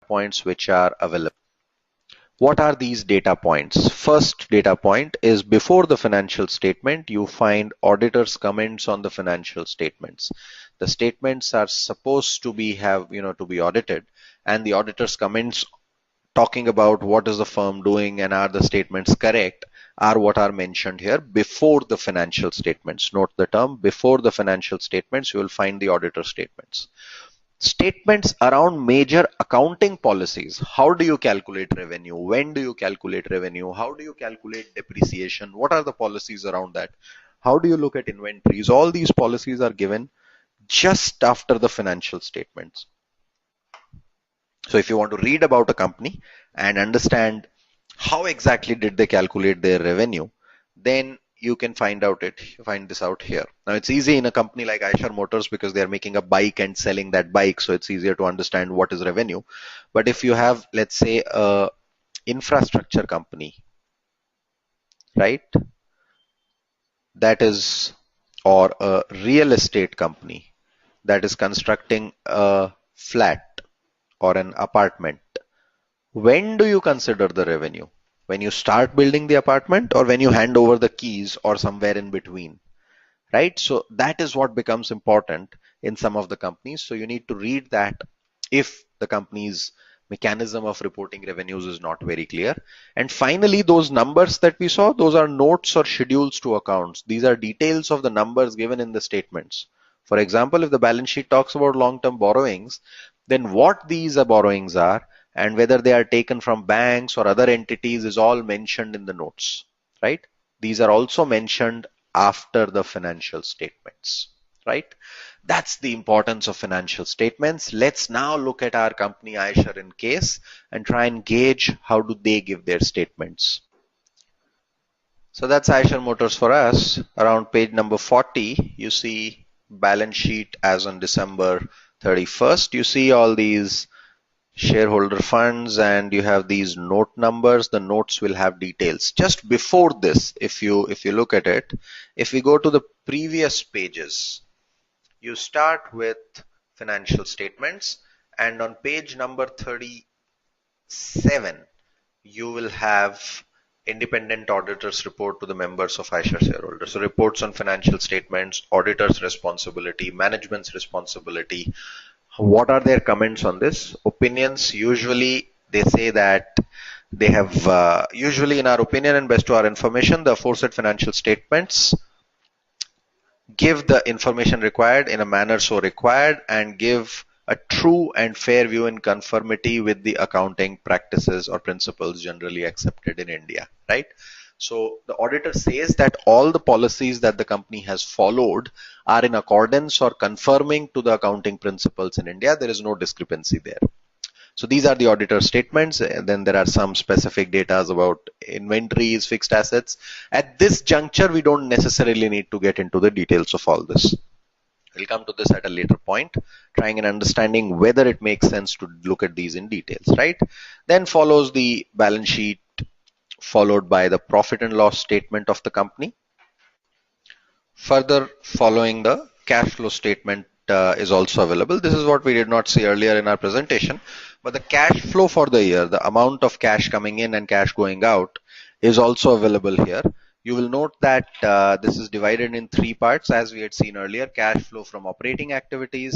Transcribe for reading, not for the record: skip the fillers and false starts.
points which are available. What are these data points? First data point is before the financial statement, you find auditor's comments on the financial statements. The statements are supposed to be to be audited, and the auditor's comments talking about what is the firm doing and are the statements correct are what are mentioned here before the financial statements. Note the term before the financial statements, you will find the auditor statements. Statements around major accounting policies. How do you calculate revenue? When do you calculate revenue? How do you calculate depreciation? What are the policies around that? How do you look at inventories? All these policies are given just after the financial statements. So if you want to read about a company and understand how exactly did they calculate their revenue, then you can find this out here. Now it's easy in a company like Eicher Motors because they are making a bike and selling that bike, so it's easier to understand what is revenue. But if you have, let's say, a infrastructure company, right, that is, or a real estate company that is constructing a flat or an apartment, when do you consider the revenue? When you start building the apartment or when you hand over the keys or somewhere in between, right? So that is what becomes important in some of the companies. So you need to read that if the company's mechanism of reporting revenues is not very clear. And finally, those numbers that we saw, those are notes or schedules to accounts. These are details of the numbers given in the statements. For example, if the balance sheet talks about long-term borrowings, then what these borrowings are and whether they are taken from banks or other entities is all mentioned in the notes, right? These are also mentioned after the financial statements, right? That's the importance of financial statements. Let's now look at our company Eicher in case and try and gauge how do they give their statements. So that's Eicher Motors for us. Around page number 40, you see balance sheet as on December 31st. You see all these shareholder funds and you have these note numbers. The notes will have details. Just before this, if you look at it, if we go to the previous pages, you start with financial statements, and on page number 37 you will have independent auditors report to the members of Eicher shareholders. So reports on financial statements, auditors responsibility, management's responsibility. What are their comments on this? Opinions. Usually they say that they have, usually in our opinion and best to our information, the aforesaid financial statements give the information required in a manner so required and give a true and fair view in conformity with the accounting practices or principles generally accepted in India, right? So the auditor says that all the policies that the company has followed are in accordance or conforming to the accounting principles in India. There is no discrepancy there. So these are the auditor statements, and then there are some specific data about inventories, fixed assets. At this juncture, we don't necessarily need to get into the details of all this. We'll come to this at a later point, trying and understanding whether it makes sense to look at these in details, right? Then follows the balance sheet, followed by the profit and loss statement of the company. Further, following the cash flow statement is also available. This is what we did not see earlier in our presentation, but the cash flow for the year, the amount of cash coming in and cash going out, is also available here. You will note that this is divided in three parts as we had seen earlier: cash flow from operating activities,